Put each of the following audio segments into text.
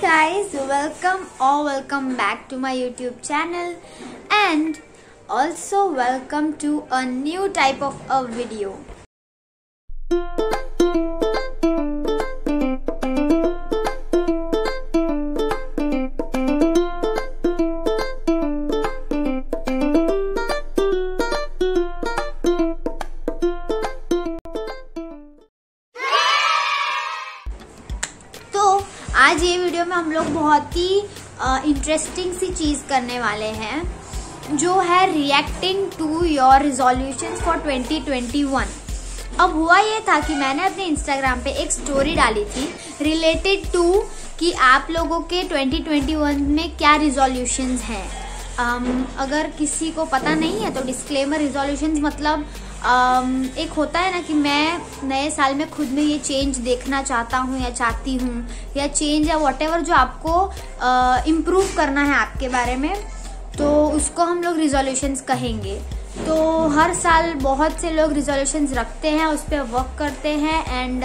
guys, welcome back to my YouTube channel and also welcome to a new type of a video. आज ये video में हम लोग बहुत ही इंटरेस्टिंग सी चीज़ करने वाले हैं जो है reacting to your resolutions for 2021। अब हुआ ये था कि मैंने अपने इंस्टाग्राम पे एक स्टोरी डाली थी रिलेटेड टू कि आप लोगों के 2021 में क्या रिजोल्यूशंस हैं। अगर किसी को पता नहीं है तो डिस्क्लेमर, रिजोल्यूशंस मतलब एक होता है ना कि मैं नए साल में खुद में ये चेंज देखना चाहता हूँ या चाहती हूँ, या चेंज या व्हाटएवर जो आपको इम्प्रूव करना है आपके बारे में, तो उसको हम लोग रिजोल्यूशंस कहेंगे। तो हर साल बहुत से लोग रिजोल्यूशंस रखते हैं, उस पर वर्क करते हैं एंड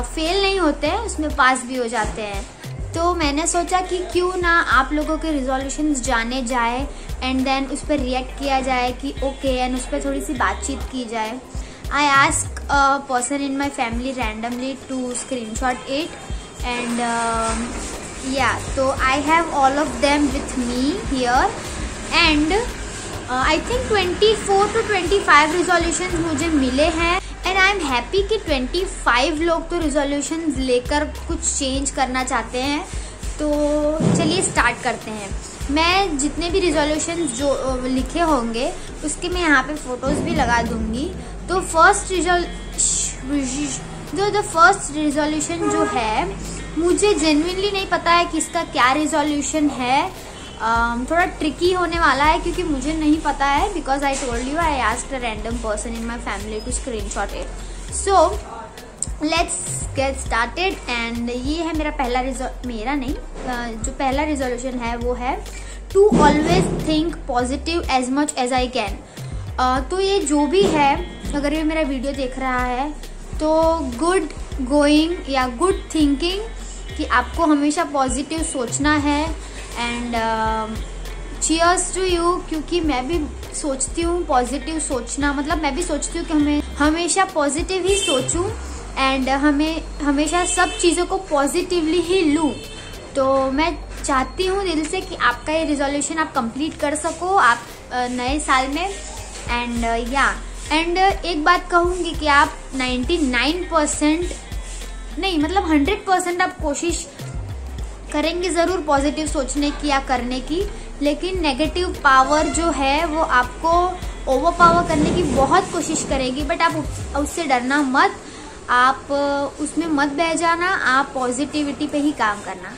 फेल नहीं होते हैं, उसमें पास भी हो जाते हैं। तो मैंने सोचा कि क्यों ना आप लोगों के रिजोल्यूशंस जाने जाए एंड देन उस पर रिएक्ट किया जाए कि ओके, एंड उस पर थोड़ी सी बातचीत की जाए। I ask a person in my family randomly to screenshot it and तो I have all of them with me here and I think 24 to 25 resolutions मुझे मिले हैं एंड आई एम हैप्पी कि 25 लोग तो रिजोल्यूशंस लेकर कुछ चेंज करना चाहते हैं। तो चलिए स्टार्ट करते हैं। मैं जितने भी रिजोल्यूशंस जो लिखे होंगे उसके मैं यहाँ पे फोटोज भी लगा दूंगी। तो फर्स्ट रिजोल्यूशन जो है, मुझे जेन्युइनली नहीं पता है कि इसका क्या रिजोल्यूशन है। थोड़ा ट्रिकी होने वाला है क्योंकि मुझे नहीं पता है, because I told you I asked a random person in my family to screenshot it. So let's get started and ये है मेरा पहला जो पहला रिजोल्यूशन है वो है to always think positive as much as I can. तो ये जो भी है, अगर ये मेरा वीडियो देख रहा है तो गुड गोइंग या गुड थिंकिंग, कि आपको हमेशा पॉजिटिव सोचना है एंड चीयर्स टू यू, क्योंकि मैं भी सोचती हूँ पॉजिटिव सोचना, मतलब मैं भी सोचती हूँ कि हमें हमेशा पॉजिटिव ही सोचूं एंड हमेशा सब चीज़ों को पॉजिटिवली ही लूँ। तो मैं चाहती हूँ दिल से कि आपका ये रिजोल्यूशन आप कंप्लीट कर सको आप नए साल में। एंड एक बात कहूँगी कि आप 99% नहीं, मतलब 100% आप कोशिश करेंगे ज़रूर पॉजिटिव सोचने की या करने की, लेकिन नेगेटिव पावर जो है वो आपको ओवरपावर करने की बहुत कोशिश करेगी। बट आप उससे डरना मत, आप उसमें मत बह जाना, आप पॉजिटिविटी पे ही काम करना।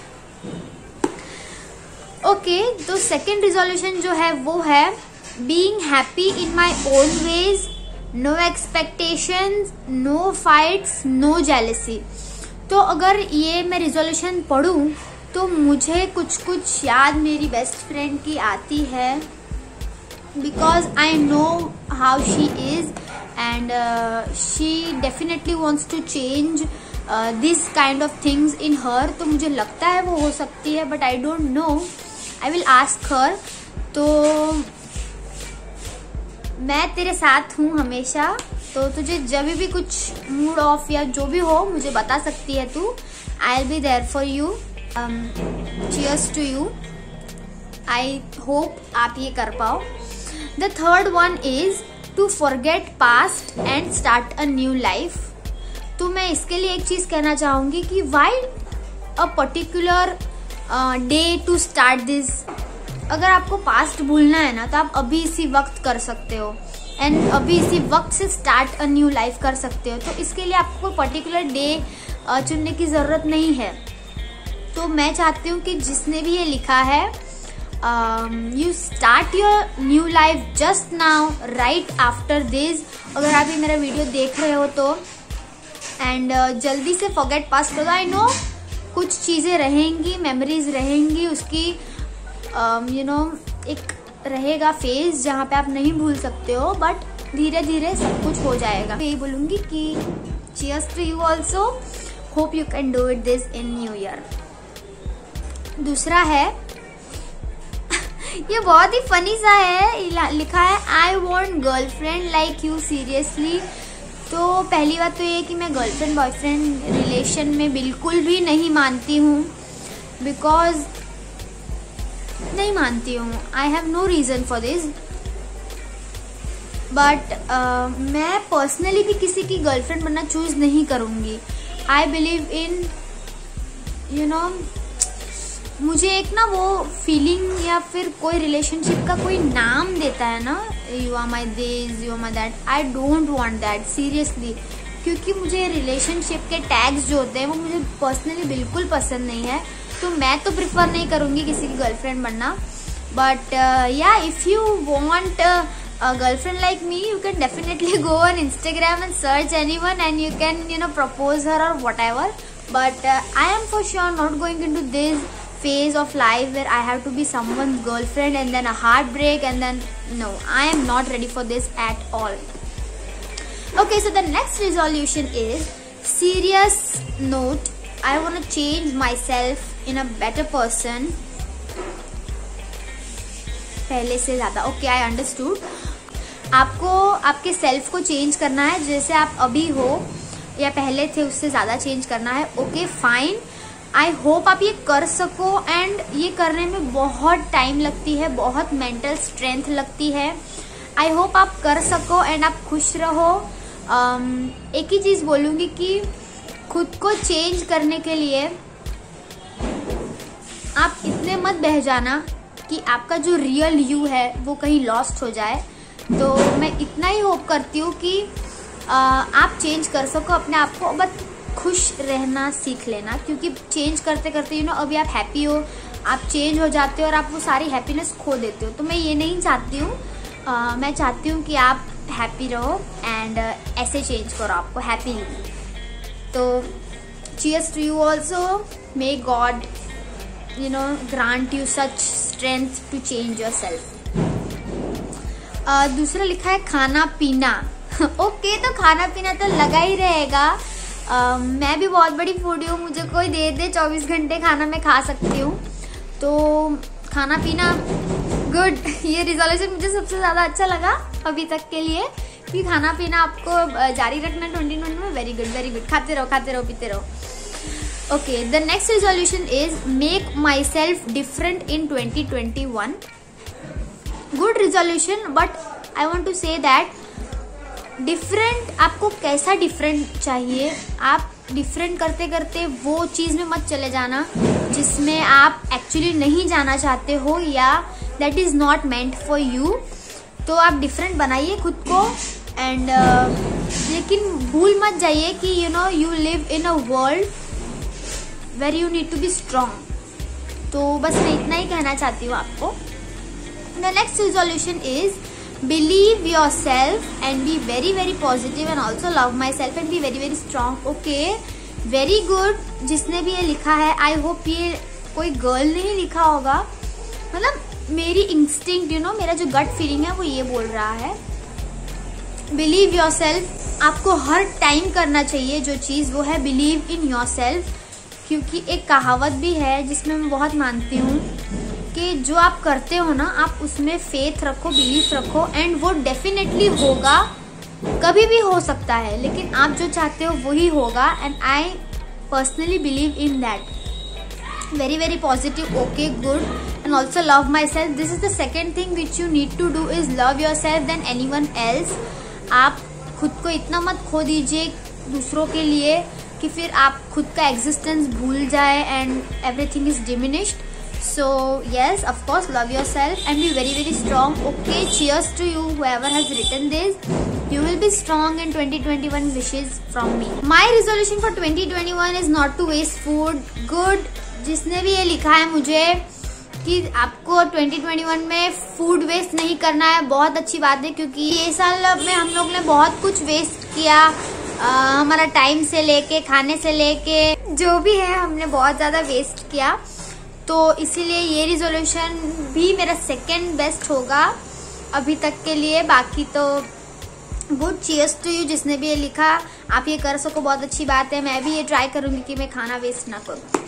ओके, तो सेकंड रिजोल्यूशन जो है वो है being happy in my own ways, no expectations, no fights, no jealousy. तो अगर ये मैं रिजोल्यूशन पढ़ूं तो मुझे कुछ याद मेरी बेस्ट फ्रेंड की आती है, because I know how she is and she definitely wants to change this kind of things in her. तो मुझे लगता है वो हो सकती है, but I don't know, I will ask her. तो मैं तेरे साथ हूँ हमेशा, तो तुझे जब भी कुछ मूड ऑफ या जो भी हो मुझे बता सकती है तू। I will be there for you. Cheers to you. I hope आप ये कर पाओ। The third one is to forget past and start a new life. तो मैं इसके लिए एक चीज कहना चाहूंगी कि why a particular day to start this. अगर आपको पास्ट भूलना है ना तो आप अभी इसी वक्त कर सकते हो एंड अभी इसी वक्त से स्टार्ट अ न्यू लाइफ कर सकते हो। तो इसके लिए आपको पर्टिकुलर डे चुनने की जरूरत नहीं है। तो मैं चाहती हूँ कि जिसने भी ये लिखा है, you start your new life just now right after this. अगर आप ये मेरा वीडियो देख रहे हो तो एंड जल्दी से फॉरगेट पास्ट करो। आई नो कुछ चीज़ें रहेंगी, मेमोरीज रहेंगी, उसकी एक रहेगा फेज जहाँ पे आप नहीं भूल सकते हो, बट धीरे धीरे सब कुछ हो जाएगा। यही बोलूँगी कि cheers to you also, hope you can do it this in new year. दूसरा है ये बहुत ही फनी सा है, लिखा है I want girlfriend like you seriously. तो पहली बात तो ये कि मैं गर्लफ्रेंड बॉयफ्रेंड रिलेशन में बिल्कुल भी नहीं मानती हूँ, बिकॉज नहीं मानती हूँ। I have no reason for this, but मैं पर्सनली भी किसी की गर्लफ्रेंड बनना चूज नहीं करूँगी। I believe in you know, मुझे एक ना वो फीलिंग या फिर कोई रिलेशनशिप का कोई नाम देता है ना, you are my this, you are my that, I don't want that seriously. क्योंकि मुझे रिलेशनशिप के टैग्स जो होते हैं वो मुझे पर्सनली बिल्कुल पसंद नहीं है, तो मैं तो प्रिफर नहीं करूँगी किसी की गर्लफ्रेंड बनना। बट या if you want a girlfriend like me, you can definitely go on Instagram and search anyone and you can, you know, propose her or whatever. But I am for sure not going into this phase of life where I have to be someone's girlfriend and then a heartbreak and then no, I am not ready for this at all. Okay, so the next resolution is serious note. I want to change myself in a better person. पहले से ज्यादा। Okay, I understood. आपको आपके self को change करना है, जैसे आप अभी हो या पहले थे उससे ज्यादा चेंज करना है। ओके फाइन, आई होप आप ये कर सको। एंड ये करने में बहुत टाइम लगती है, बहुत मेंटल स्ट्रेंथ लगती है। आई होप आप कर सको एंड आप खुश रहो। एक ही चीज बोलूंगी कि खुद को चेंज करने के लिए आप इतने मत बह जाना कि आपका जो रियल यू है वो कहीं लॉस्ट हो जाए। तो मैं इतना ही होप करती हूँ कि आप चेंज कर सको अपने आप को, बस खुश रहना सीख लेना। क्योंकि चेंज करते करते अभी आप हैप्पी हो, आप चेंज हो जाते हो और आप वो सारी हैप्पीनेस खो देते हो। तो मैं ये नहीं चाहती हूँ। मैं चाहती हूँ कि आप हैप्पी रहो एंड ऐसे चेंज करो आपको हैप्पीली। तो cheers to you also, may God grant you such strength to change yourself. दूसरा लिखा है खाना पीना। ओके, तो खाना पीना तो लगा ही रहेगा। मैं भी बहुत बड़ी फूडी हूँ, मुझे कोई दे दे 24 घंटे खाना मैं खा सकती हूँ। तो खाना पीना गुड, ये रिजोल्यूशन मुझे सबसे ज्यादा अच्छा लगा अभी तक के लिए कि खाना पीना आपको जारी रखना 2020 में। वेरी गुड वेरी गुड, खाते रहो पीते रहो। Okay, the next resolution is make myself different in 2021. Good resolution, but I want to say that different, आपको कैसा different चाहिए। आप different करते करते वो चीज़ में मत चले जाना जिसमें आप actually नहीं जाना चाहते हो या that is not meant for you। तो आप different बनाइए खुद को and लेकिन भूल मत जाइए कि you live in a world where you need to be strong। तो बस मैं इतना ही कहना चाहती हूँ आपको। The next resolution is believe yourself and be very very positive and also love myself and be very very strong। Okay, very good। जिसने भी ये लिखा है, I hope ये कोई गर्ल नहीं लिखा होगा। मतलब मेरी इंस्टिंक्ट मेरा जो गट फीलिंग है वो ये बोल रहा है। बिलीव योरसेल्फ आपको हर टाइम करना चाहिए जो चीज़, वो है बिलीव इन योरसेल्फ। क्योंकि एक कहावत भी है जिसमें मैं बहुत मानती हूँ कि जो आप करते हो ना, आप उसमें फेथ रखो, बिलीफ रखो एंड वो डेफिनेटली होगा। कभी भी हो सकता है लेकिन आप जो चाहते हो वही होगा। And I personally believe in that. Very very positive. Okay good. And also love myself. This is the second thing which you need to do is love yourself then anyone else. आप खुद को इतना मत खो दीजिए दूसरों के लिए कि फिर आप खुद का एग्जिस्टेंस भूल जाए and everything is diminished. So yes, of course, love yourself and be very very strong. Okay, cheers to you whoever has written this. You will be strong in 2021 wishes from me. My resolution for 2021 is not to waste food. Good. जिसने भी ये लिखा है मुझे कि आपको 2021 में food waste नहीं करना है, बहुत अच्छी बात है। क्योंकि ये साल में हम लोग ने बहुत कुछ वेस्ट किया। हमारा टाइम से लेके, खाने से लेके, जो भी है हमने बहुत ज्यादा वेस्ट किया। तो इसीलिए ये रिजोल्यूशन भी मेरा सेकेंड बेस्ट होगा अभी तक के लिए। बाकी तो गुड, चीयर्स टू यू जिसने भी ये लिखा। आप ये कर सको, बहुत अच्छी बात है। मैं भी ये ट्राई करूंगी कि मैं खाना वेस्ट ना करूं।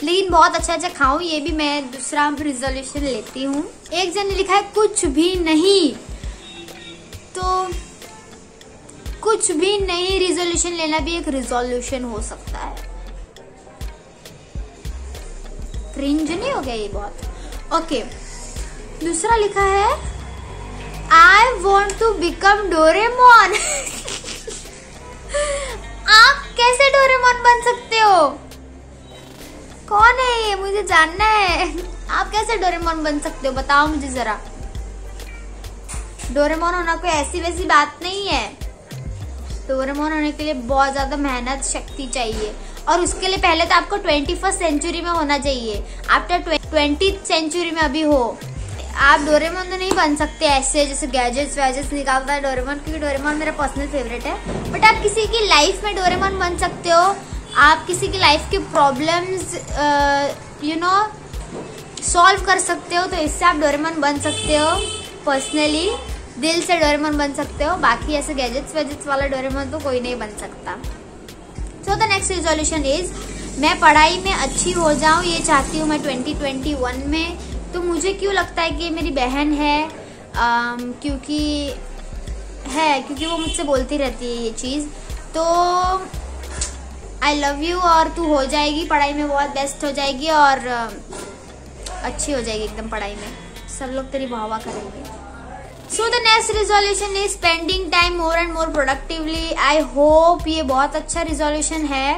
लेकिन बहुत अच्छा खाऊं, ये भी मैं दूसरा रिजोल्यूशन लेती हूँ। एक जन ने लिखा है कुछ भी नहीं, तो कुछ भी नहीं रिजोल्यूशन लेना भी एक रिजोल्यूशन हो सकता है। क्रिंज नहीं हो गया ये बहुत? ओके, दूसरा लिखा है I want to become Doraemon. आप कैसे डोरेमोन बन सकते हो? कौन है ये, मुझे जानना है। आप कैसे डोरेमोन बन सकते हो, बताओ मुझे जरा। डोरेमोन होना कोई ऐसी वैसी बात नहीं है। डोरेमोन होने के लिए बहुत ज्यादा मेहनत शक्ति चाहिए, और उसके लिए पहले तो आपको 21st सेंचुरी में होना चाहिए। आफ्टर 20th सेंचुरी में अभी हो, आप डोरेमोन तो नहीं बन सकते ऐसे जैसे गैजेट्स वैजेट्स निकालता है डोरेमोन, क्योंकि डोरेमोन मेरा पर्सनल फेवरेट है। बट आप किसी की लाइफ में डोरेमोन बन सकते हो। आप किसी की लाइफ के प्रॉब्लम्स सॉल्व कर सकते हो, तो इससे आप डोरेमोन बन सकते हो। पर्सनली दिल से डोरेमोन बन सकते हो, बाकी ऐसे गैजेट्स वैजेट्स वाला डोरेमोन तो कोई नहीं बन सकता। So the next resolution is मैं पढ़ाई में अच्छी हो जाऊं, ये चाहती हूँ मैं 2021 में। तो मुझे क्यों लगता है कि मेरी बहन है, क्योंकि वो मुझसे बोलती रहती है ये चीज़। तो आई लव यू, और तू हो जाएगी पढ़ाई में, बहुत बेस्ट हो जाएगी और अच्छी हो जाएगी एकदम पढ़ाई में, सब लोग तेरी वाह वाह करेंगे। So the next resolution is spending time more and more productively. I hope ये बहुत अच्छा रिजोल्यूशन है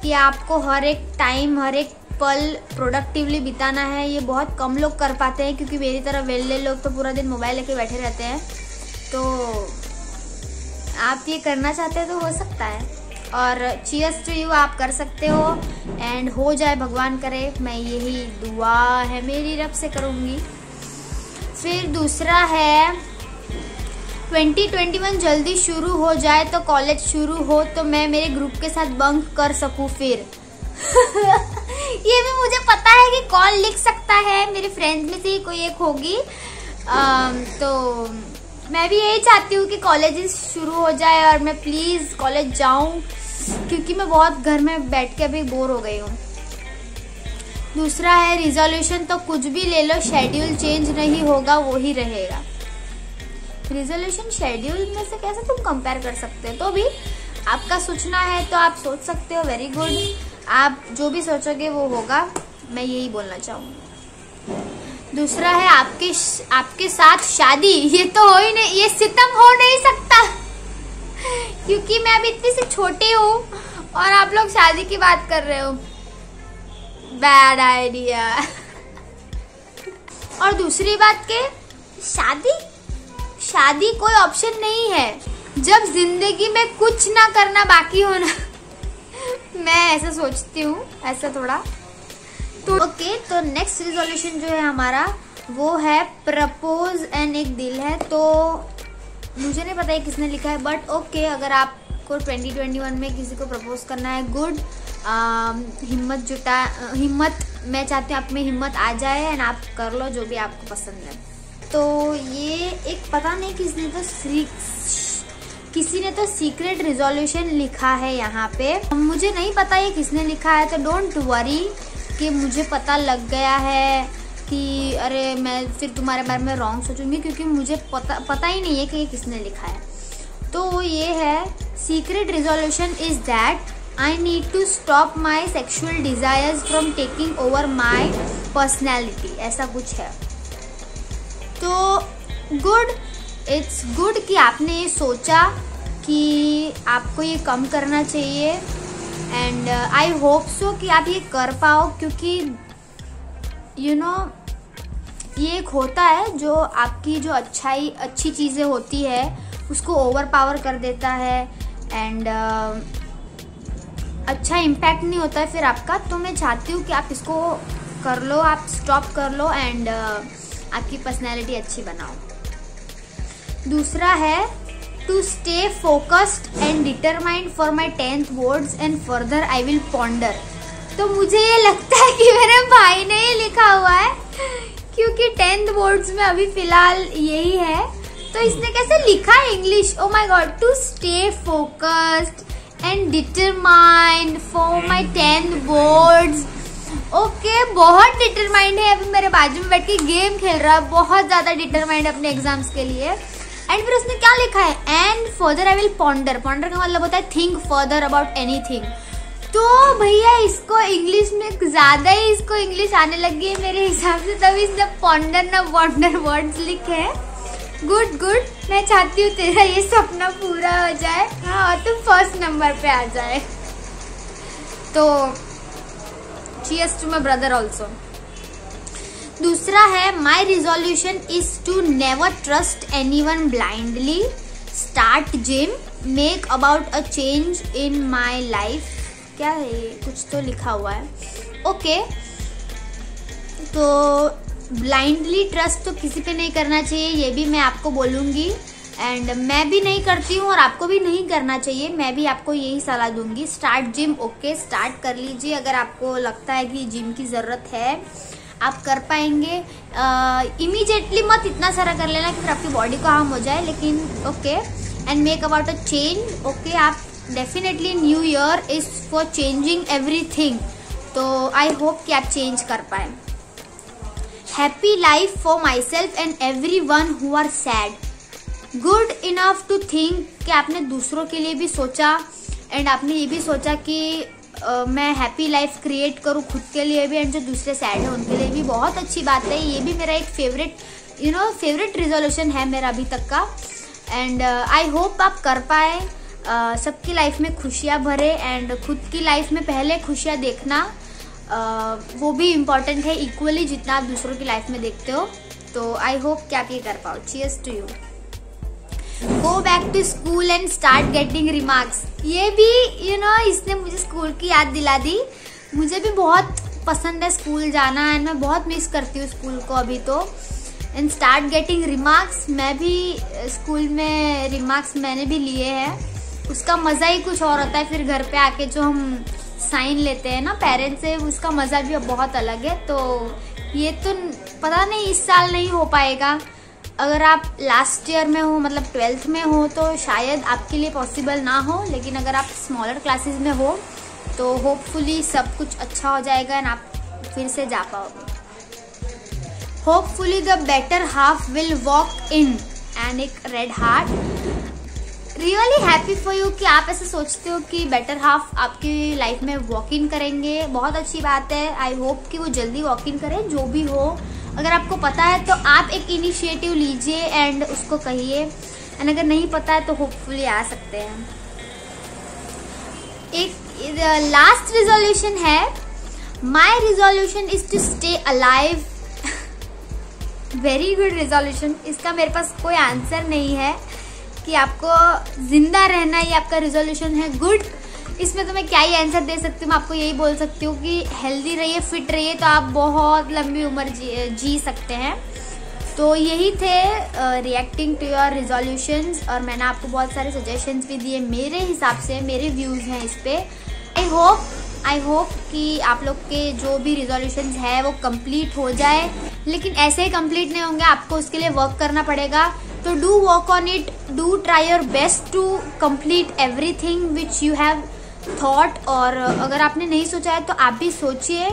कि आपको हर एक टाइम, हर एक पल प्रोडक्टिवली बिताना है। ये बहुत कम लोग कर पाते हैं, क्योंकि मेरी तरह वेले लोग तो पूरा दिन मोबाइल लेके बैठे रहते हैं। तो आप ये करना चाहते हैं तो हो सकता है, और चीयर्स टू यू, आप कर सकते हो एंड हो जाए, भगवान करे। मैं यही दुआ है मेरी रब से करूँगी। फिर दूसरा है 2021 जल्दी शुरू हो जाए, तो कॉलेज शुरू हो तो मैं मेरे ग्रुप के साथ बंक कर सकूं फिर। ये भी मुझे पता है कि कॉल लिख सकता है, मेरे फ्रेंड्स में से ही कोई एक होगी। तो मैं भी यही चाहती हूँ कि कॉलेज शुरू हो जाए और मैं प्लीज कॉलेज जाऊं, क्योंकि मैं बहुत घर में बैठ के अभी बोर हो गई हूँ। दूसरा है रिजोल्यूशन, तो कुछ भी ले लो, शेड्यूल चेंज नहीं होगा, वो ही रहेगा। रिजोल्यूशन शेड्यूल में से कैसे तुम कंपेयर कर सकते हो? तो भी आपका सोचना है तो आप सोच सकते हो, वेरी गुड। आप जो भी सोचोगे वो होगा, मैं यही बोलना चाहूँगी। दूसरा है आपके साथ शादी। ये तो हो ही नहीं, ये सितम हो नहीं सकता, क्योंकि मैं अभी इतनी सी छोटी हूँ और आप लोग शादी की बात कर रहे हो। Bad idea. और दूसरी बात के शादी कोई ऑप्शन नहीं है जब जिंदगी में कुछ ना करना बाकी हो ना। मैं ऐसा सोचती हूँ, ऐसा थोड़ा। तो ओके, तो नेक्स्ट रिजोल्यूशन जो है हमारा वो है प्रपोज एंड एक दिल है। तो मुझे नहीं पता है किसने लिखा है, बट ओके, अगर आपको 2021 में किसी को प्रपोज करना है, गुड। हिम्मत मैं चाहती हूँ आप में हिम्मत आ जाए एंड आप कर लो जो भी आपको पसंद है। तो ये एक पता नहीं किसी ने तो सीक्रेट रिजोल्यूशन लिखा है यहाँ पे, मुझे नहीं पता ये किसने लिखा है। तो डोंट वरी कि मुझे पता लग गया है कि अरे मैं फिर तुम्हारे बारे में रॉन्ग सोचूंगी, क्योंकि मुझे पता ही नहीं है कि ये किसने लिखा है। तो ये है secret resolution is that I need to stop my sexual desires from taking over my personality, ऐसा कुछ है। तो गुड, इट्स गुड कि आपने ये सोचा कि आपको ये कम करना चाहिए, एंड आई होप सो कि आप ये कर पाओ, क्योंकि यू नो ये एक होता है जो आपकी जो अच्छी चीज़ें होती है उसको ओवर पावर कर देता है, एंड अच्छा इम्पैक्ट नहीं होता है फिर आपका। तो मैं चाहती हूँ कि आप इसको कर लो, आप स्टॉप कर लो एंड आपकी पर्सनैलिटी अच्छी बनाओ। दूसरा है to stay focused and determined for my 10th boards and further I will ponder. तो मुझे ये लगता है कि मेरे भाई ने ये लिखा हुआ है, क्योंकि 10th बोर्ड्स में अभी फिलहाल यही है। तो इसने कैसे लिखा है English, oh my God. To stay focused and determined for my 10th boards okay, बहुत डिटरमाइंड है, अभी मेरे बाजू में बैठ के गेम खेल रहा है, बहुत ज्यादा डिटरमाइंड अपने एग्जाम्स के लिए। एंड फिर उसने क्या लिखा है, and further I will ponder. Ponder का मतलब होता है थिंक फर्दर अबाउट एनीथिंग। तो भैया इसको इंग्लिश में ज्यादा ही इसको इंग्लिश आने लगी है मेरे हिसाब से, तभी इसने पॉन्डर ना वॉन्डर वर्ड्स लिखे हैं। गुड गुड, मैं चाहती हूँ तेरा ये सपना पूरा हो जाए, हाँ, और तुम फर्स्ट नंबर पे आ जाए। तो cheers to my brother also. दूसरा है, my resolution is to never trust anyone blindly, start gym, make about a change in my life. क्या है ये, कुछ तो लिखा हुआ है। ओके, तो ब्लाइंडली ट्रस्ट तो किसी पे नहीं करना चाहिए, ये भी मैं आपको बोलूँगी। एंड मैं भी नहीं करती हूँ और आपको भी नहीं करना चाहिए, मैं भी आपको यही सलाह दूंगी। स्टार्ट जिम, ओके, स्टार्ट कर लीजिए। अगर आपको लगता है कि जिम की ज़रूरत है, आप कर पाएंगे। इमीडिएटली मत इतना सारा कर लेना कि फिर आपकी बॉडी को हार्म हो जाए, लेकिन okay. And make about a change, okay, आप definitely new year is for changing everything, तो आई होप कि आप चेंज कर पाए। Happy life for my self and everyone who are sad, good enough to think कि आपने दूसरों के लिए भी सोचा एंड आपने ये भी सोचा कि मैं हैप्पी लाइफ क्रिएट करूँ खुद के लिए भी, एंड जो दूसरे सैड है उनके लिए भी। बहुत अच्छी बात है, ये भी मेरा एक फेवरेट फेवरेट रिजोल्यूशन है मेरा अभी तक का। एंड आई होप आप कर पाए, सबकी लाइफ में खुशियाँ भरे, एंड खुद की लाइफ में पहले खुशियाँ देखना वो भी इम्पॉर्टेंट है इक्वली जितना आप दूसरों की लाइफ में देखते हो। तो आई होप कि आप ये कर पाओ। Cheers to you. Go back to school and start getting remarks, ये भी इसने मुझे स्कूल की याद दिला दी। मुझे भी बहुत पसंद है स्कूल जाना, एंड मैं बहुत मिस करती हूँ स्कूल को अभी तो। एंड स्टार्ट गेटिंग रिमार्क्स, मैं भी स्कूल में रिमार्क्स मैंने भी लिए हैं, उसका मज़ा ही कुछ और होता है। फिर घर पे आके जो हम साइन लेते हैं ना पेरेंट्स से, उसका मज़ा भी बहुत अलग है। तो ये तो पता नहीं इस साल नहीं हो पाएगा, अगर आप लास्ट ईयर में हो, मतलब 12th में हो, तो शायद आपके लिए पॉसिबल ना हो, लेकिन अगर आप स्मॉलर क्लासेस में हो तो होपफुली सब कुछ अच्छा हो जाएगा एंड आप फिर से जा पाओगे। Hopefully the better half will walk in, and एक red heart. Really happy for you कि आप ऐसे सोचते हो कि बेटर हाफ आपकी लाइफ में वॉक इन करेंगे, बहुत अच्छी बात है। आई होप कि वो जल्दी वॉक इन करें, जो भी हो। अगर आपको पता है तो आप एक इनिशिएटिव लीजिए एंड उसको कहिए, एंड अगर नहीं पता है तो होपफुली आ सकते हैं। एक लास्ट रिजोल्यूशन है, my resolution is to stay alive. Very good resolution, इसका मेरे पास कोई आंसर नहीं है कि आपको जिंदा रहना ही आपका रिजोल्यूशन है। गुड, इसमें तो मैं क्या ही आंसर दे सकती हूँ, मैं आपको यही बोल सकती हूँ कि हेल्दी रहिए, फिट रहिए, तो आप बहुत लंबी उम्र जी सकते हैं। तो यही थे रिएक्टिंग टू योर रिजोल्यूशंस, और मैंने आपको बहुत सारे सजेशंस भी दिए मेरे हिसाब से, मेरे व्यूज़ हैं इस पर। आई होप कि आप लोग के जो भी रिजोल्यूशंस है वो कंप्लीट हो जाए, लेकिन ऐसे ही कंप्लीट नहीं होंगे, आपको उसके लिए वर्क करना पड़ेगा। तो do work on it, do try your best to complete everything which you have thought. और अगर आपने नहीं सोचा है तो आप भी सोचिए।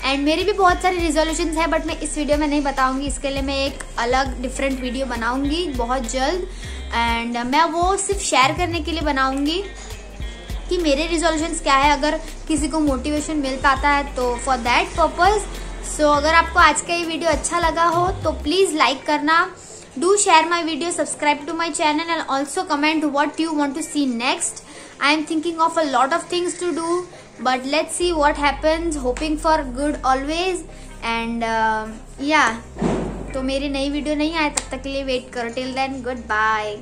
एंड मेरी भी बहुत सारे रिजोल्यूशंस हैं, बट मैं इस वीडियो में नहीं बताऊंगी, इसके लिए मैं एक अलग डिफरेंट वीडियो बनाऊंगी बहुत जल्द। एंड मैं वो सिर्फ शेयर करने के लिए बनाऊंगी कि मेरे रिजोल्यूशंस क्या है, अगर किसी को मोटिवेशन मिल पाता है तो फॉर दैट पर्पज। सो अगर आपको आज का ये वीडियो अच्छा लगा हो तो प्लीज़ लाइक करना, do share my video, subscribe to my channel, and also comment what you want to see next. I am thinking of a lot of things to do, but let's see what happens. Hoping for good always, and yeah. तो मेरी नई video नहीं आए तब तक के लिए wait करो. Till then, goodbye.